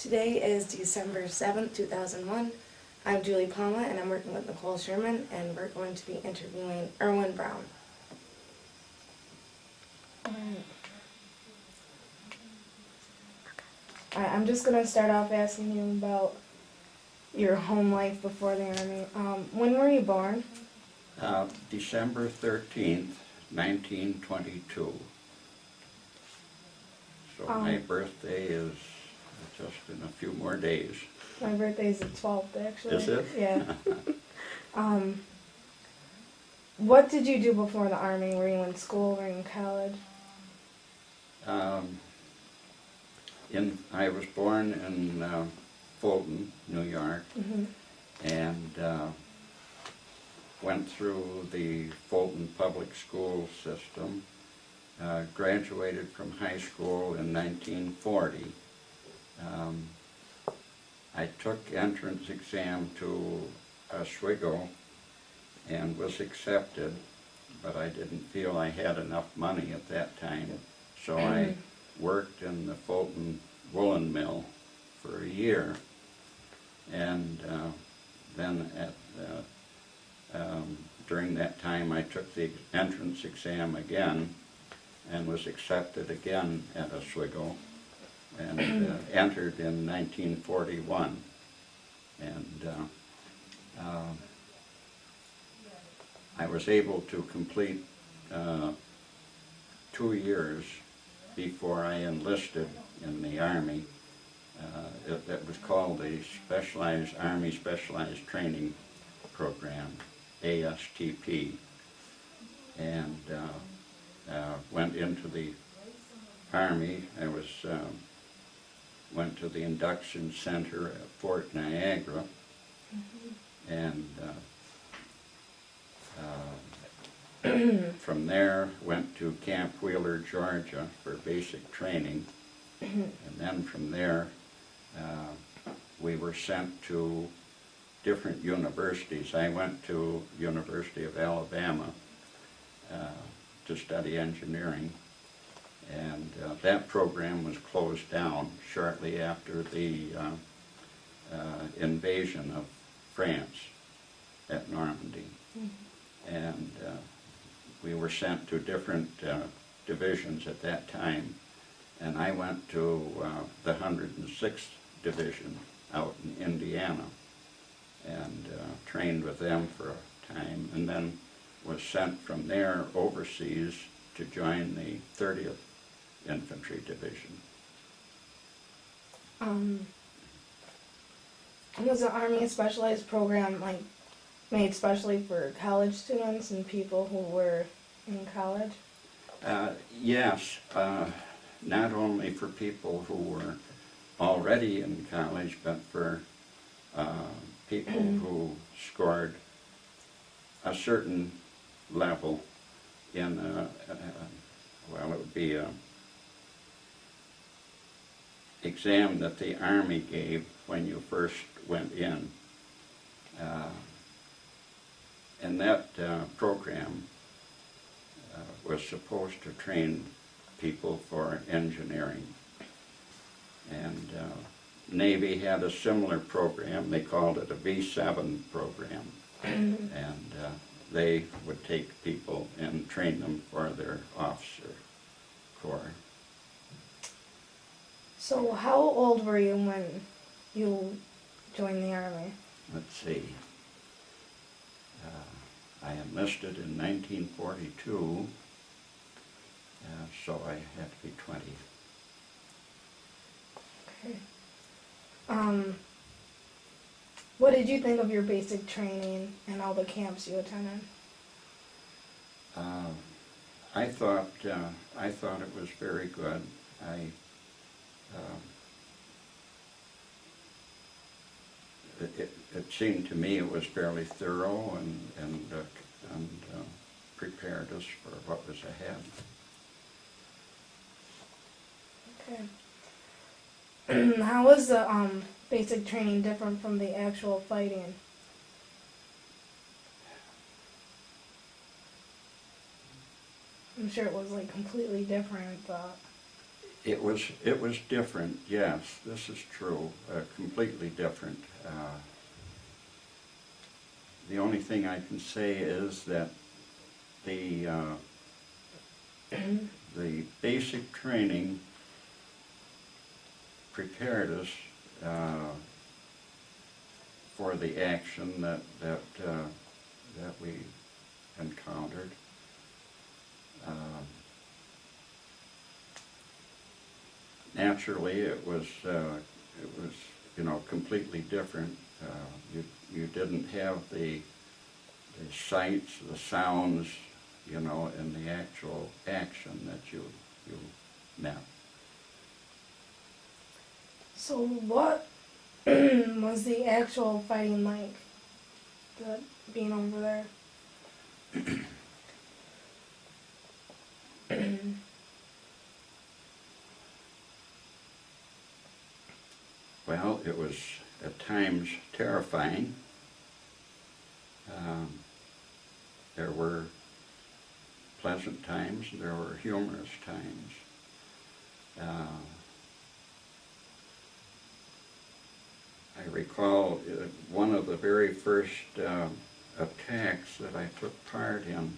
Today is December 7th, 2001. I'm Julie Palma, and I'm working with Nicole Sherman, and we're going to be interviewing Irwin Brown. I'm just going to start off asking you about your home life before the Army. When were you born? December 13th, 1922. So my birthday is just in a few more days. My birthday's the 12th, actually. Is it? Yeah. What did you do before the Army? Were you in school? Were you in college? I was born in Fulton, New York, Mm-hmm. and went through the Fulton public school system, graduated from high school in 1940. I took entrance exam to Oswego and was accepted, but I didn't feel I had enough money at that time, so I worked in the Fulton woolen mill for a year, and then during that time I took the entrance exam again and was accepted again at Oswego and entered in 1941. And I was able to complete 2 years before I enlisted in the Army. It was called the Army Specialized Training Program, ASTP, and went into the Army. I went to the induction center at Fort Niagara, and from there went to Camp Wheeler, Georgia for basic training, and then from there we were sent to different universities. I went to University of Alabama to study engineering, and that program was closed down shortly after the invasion of France at Normandy. And we were sent to different divisions at that time, and I went to the 106th Division out in Indiana and trained with them for a time, and then was sent from there overseas to join the 30th Infantry Division. Was the Army a specialized program made specially for college students and people who were in college? Yes, not only for people who were already in college, but for people who scored a certain level in it would be a exam that the Army gave when you first went in. And that program was supposed to train people for engineering. And Navy had a similar program. They called it a V7 program. And they would take people and train them for their officer corps. So how old were you when you joined the Army? Let's see. I enlisted in 1942, so I had to be 20. Okay. What did you think of your basic training and all the camps you attended? I thought it was very good. It seemed to me it was fairly thorough and prepared us for what was ahead. Okay. How was the basic training different from the actual fighting? I'm sure it was completely different, but It was different, yes, this is true, completely different. The only thing I can say is that the basic training prepared us for the action that we encountered. Naturally, it was completely different. You didn't have the sights, the sounds, in the actual action that you met. So what was the actual fighting like, being over there? Well, it was at times terrifying. There were pleasant times, there were humorous times. I recall one of the very first attacks that I took part in.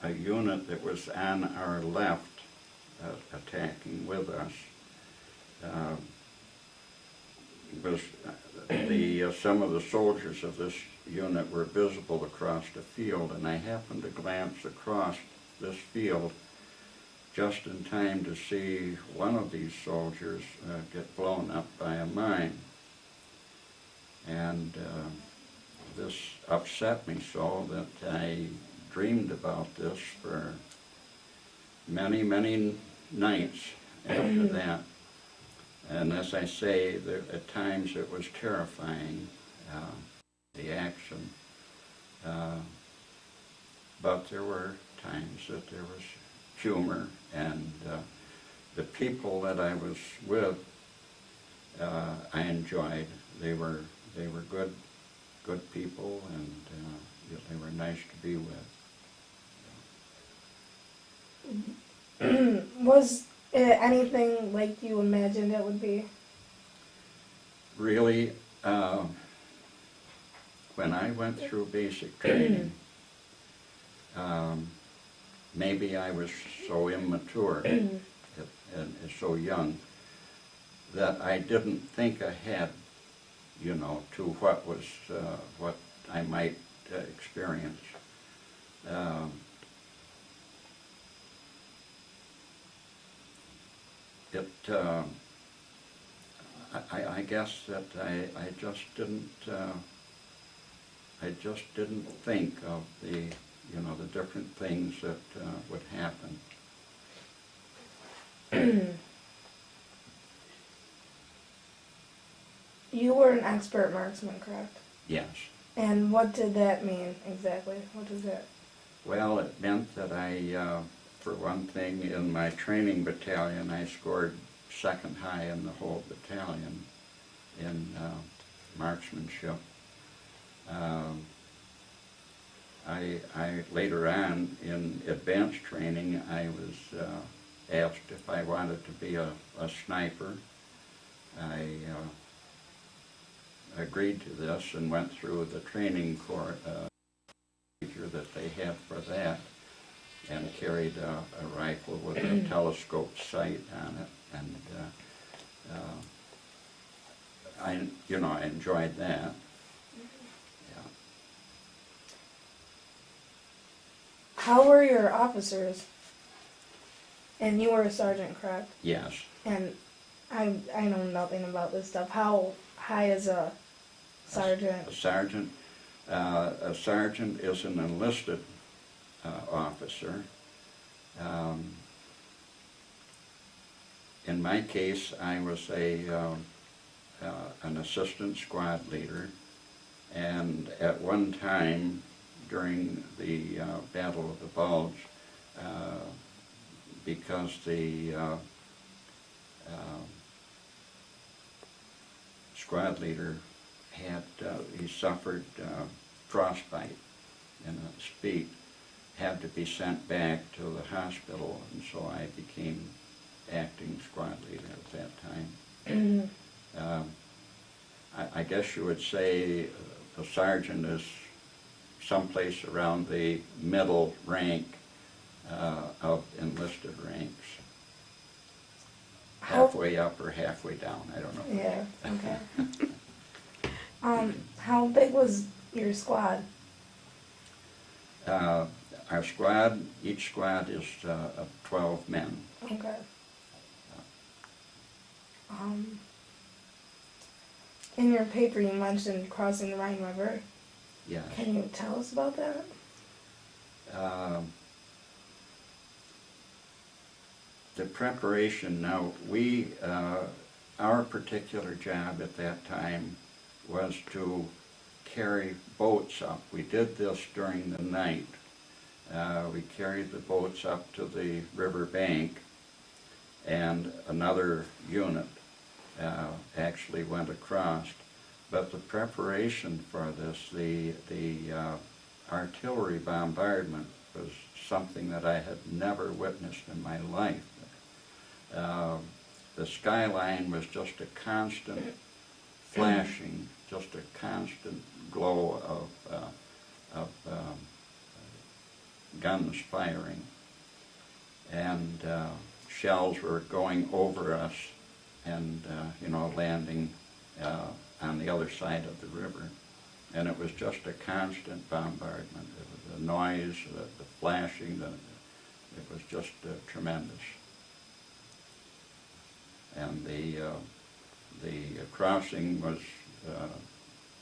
A unit that was on our left attacking with us was some of the soldiers of this unit were visible across the field, and I happened to glance across this field just in time to see one of these soldiers get blown up by a mine. And this upset me so that I dreamed about this for many, many nights after that. And as I say, at times it was terrifying, the action. But there were times that there was humor, and the people that I was with, I enjoyed. They were good people, and they were nice to be with. Was it anything like you imagined it would be? Really, when I went through basic training, maybe I was so immature and so young that I didn't think ahead, to what I might experience. I guess that I just didn't think of the different things that would happen. You were an expert marksman, correct? Yes. And what did that mean exactly? What does that? Well, it meant that for one thing, in my training battalion, I scored second high in the whole battalion in marksmanship. I later on in advanced training, I was asked if I wanted to be a sniper. I agreed to this and went through the training procedure that they had for that, and carried a rifle with a telescope sight on it, and I enjoyed that. Yeah. How were your officers? And you were a sergeant, correct? Yes. And I know nothing about this stuff. How high is a sergeant? A sergeant is an enlisted officer. In my case, I was an assistant squad leader, and at one time during the Battle of the Bulge, because the squad leader he suffered frostbite in his feet, had to be sent back to the hospital, and so I became acting squad leader at that time. I guess you would say the sergeant is someplace around the middle rank of enlisted ranks. Halfway up or halfway down, I don't know. Yeah, okay. How big was your squad? Our squad, each squad is of 12 men. Okay. In your paper you mentioned crossing the Rhine River. Yes. Can you tell us about that? The preparation, now we, our particular job at that time was to carry boats up. We did this during the night. We carried the boats up to the river bank, and another unit actually went across. But the preparation for this, the artillery bombardment, was something that I had never witnessed in my life. The skyline was just a constant flashing, just a constant glow of guns firing, and shells were going over us and landing on the other side of the river, and it was just a constant bombardment. It was the noise, the flashing, it was just tremendous. And the crossing was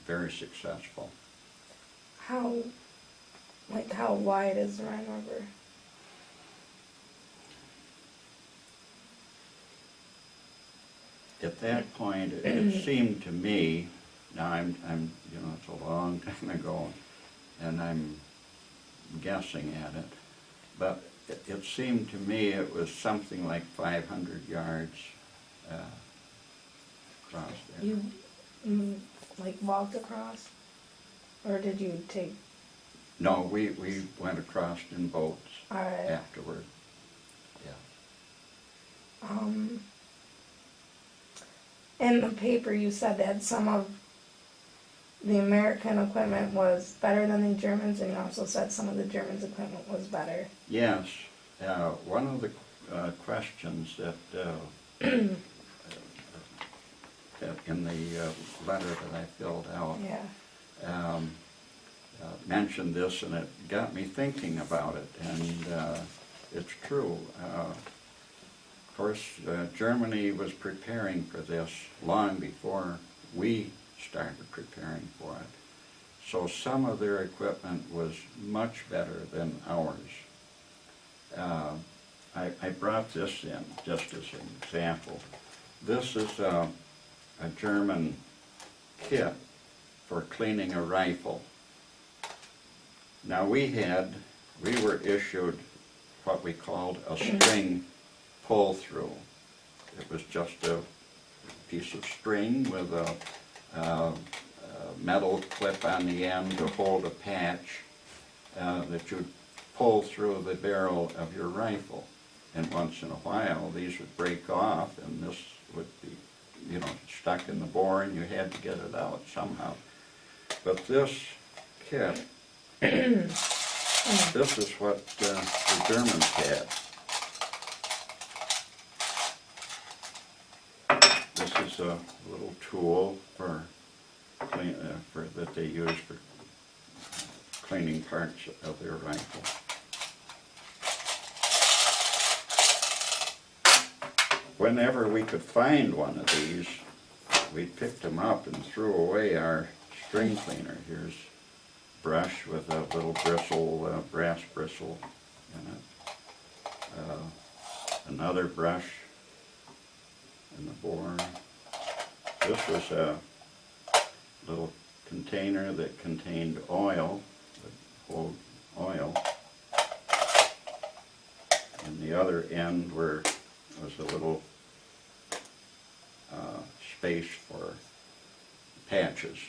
very successful. How wide is the Rhine River? At that point, it seemed to me, now I'm it's a long time ago, and I'm guessing at it, but it seemed to me it was something like 500 yards across there. You walked across, or did you take? No, we went across in boats afterward. Yeah. In the paper you said that some of the American equipment was better than the Germans, and you also said some of the Germans' equipment was better. Yes. One of the questions that in the letter that I filled out mentioned this, and it got me thinking about it, and it's true. Of course, Germany was preparing for this long before we started preparing for it. So some of their equipment was much better than ours. I brought this in just as an example. This is a German kit for cleaning a rifle. Now we were issued what we called a string pull-through. It was just a piece of string with a metal clip on the end to hold a patch that you'd pull through the barrel of your rifle. And once in a while, these would break off, and this would be, stuck in the bore, and you had to get it out somehow. But this kit, this is what the Germans had. This is a little tool for that they use for cleaning parts of their rifle. Whenever we could find one of these, we picked them up and threw away our string cleaner. Here's a brush with a little bristle, brass bristle in it. Another brush in the bore. This was a little container that contained oil, that hold oil. And the other end was a little space for patches.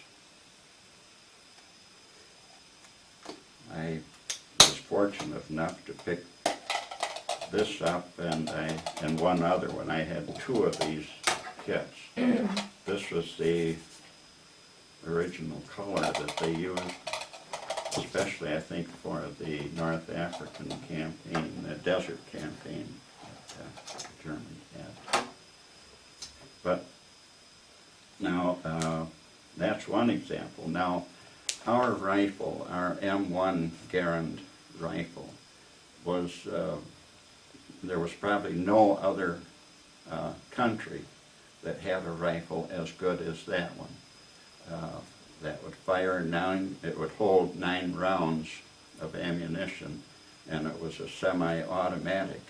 I was fortunate enough to pick this up and one other one. I had two of these kits. This was the original color that they used, especially I think for the North African campaign, the desert campaign that the Germans had. But now, that's one example. Now, our rifle, our M1 Garand rifle, was, there was probably no other country that had a rifle as good as that one. That would fire it would hold 9 rounds of ammunition, and it was a semi-automatic.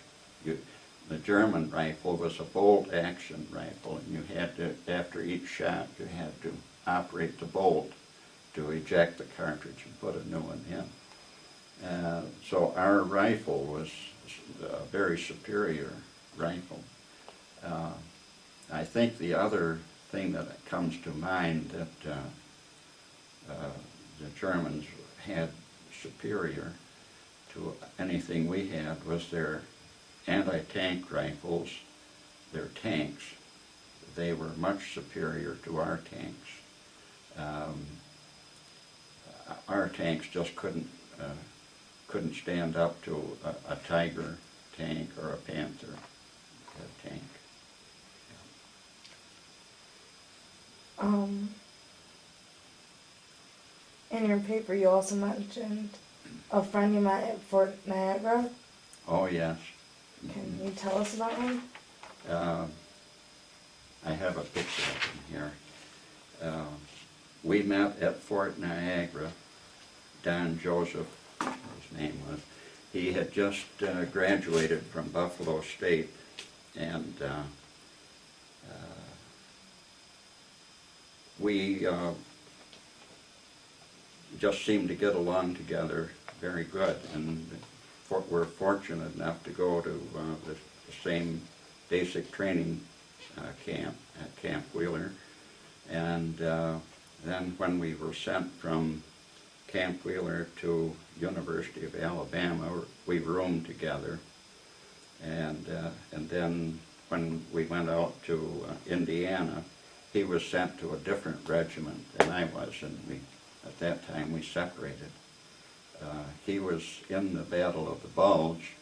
The German rifle was a bolt-action rifle, and you had to, after each shot, you had to operate the bolt to eject the cartridge and put a new one in. So our rifle was a very superior rifle. I think the other thing that comes to mind that the Germans had superior to anything we had was their anti-tank rifles, their tanks. They were much superior to our tanks. Our tanks just couldn't stand up to a Tiger tank or a Panther tank. In your paper, you also mentioned a friend you met at Fort Niagara. Oh, yes. Can you tell us about him? I have a picture of him here. We met at Fort Niagara. Don Joseph, his name was. He had just graduated from Buffalo State, and we just seemed to get along together very good, and we're fortunate enough to go to the same basic training camp at Camp Wheeler. And then when we were sent from Camp Wheeler to University of Alabama, we roomed together. And then when we went out to Indiana, he was sent to a different regiment than I was, and at that time we separated. He was in the Battle of the Bulge.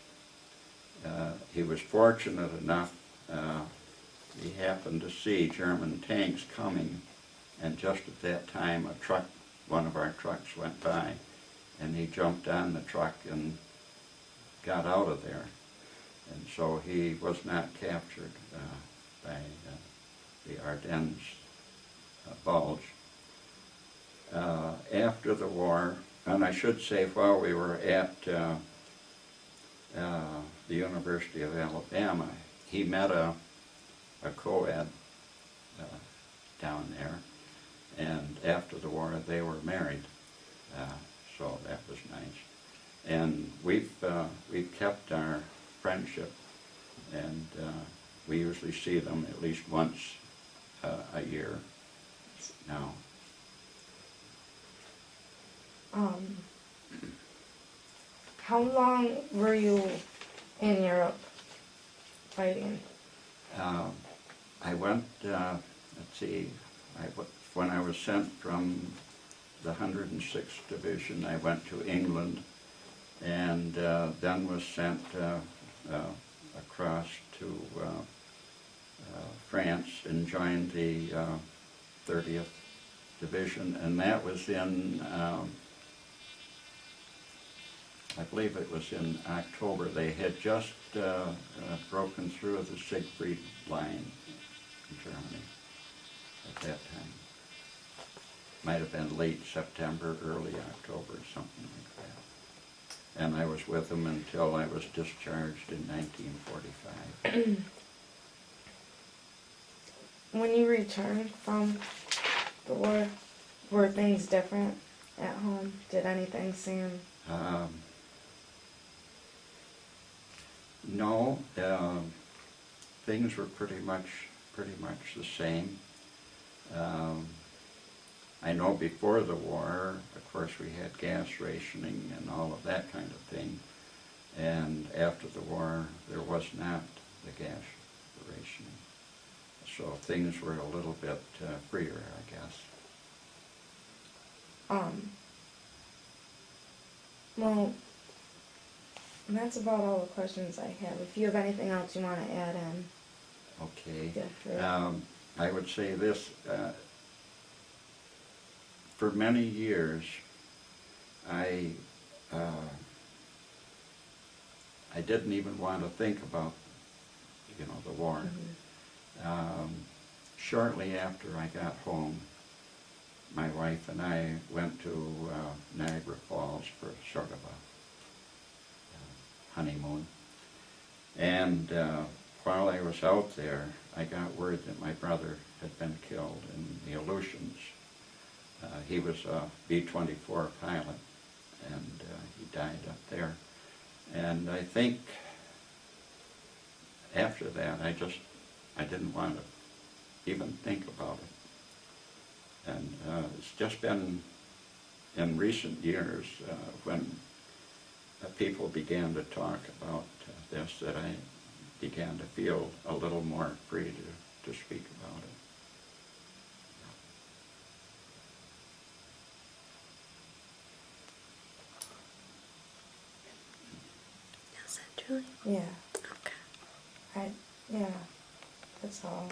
He was fortunate enough, he happened to see German tanks coming, and just at that time a truck, one of our trucks went by, and he jumped on the truck and got out of there. And so he was not captured by the Ardennes Bulge. After the war, and I should say while we were at the University of Alabama, he met a co-ed down there, and after the war they were married, so that was nice. And we've kept our friendship, and we usually see them at least once a year now. How long were you in Europe fighting? I went, let's see, when I was sent from the 106th Division, I went to England, and then was sent across to France and joined the 30th Division, and that was in, I believe it was in October. They had just broken through the Siegfried Line in Germany at that time. Might have been late September, early October, something like that. And I was with them until I was discharged in 1945. When you returned from the war, were things different at home? Did anything seem... No, things were pretty much the same. I know before the war, of course, we had gas rationing and all of that kind of thing. And after the war, there was not the gas rationing. So things were a little bit freer, I guess. Well, that's about all the questions I have. If you have anything else you want to add in, Okay. feel free. I would say this, for many years, I didn't even want to think about, the war. Shortly after I got home, my wife and I went to Niagara Falls for sort of a honeymoon. And while I was out there, I got word that my brother had been killed in the Aleutians. He was a B-24 pilot, and he died up there. And I think after that, I didn't want to even think about it. And it's just been in recent years when people began to talk about this that I began to feel a little more free to speak about it. Is that Julie? Yeah. Okay. Yeah, that's all.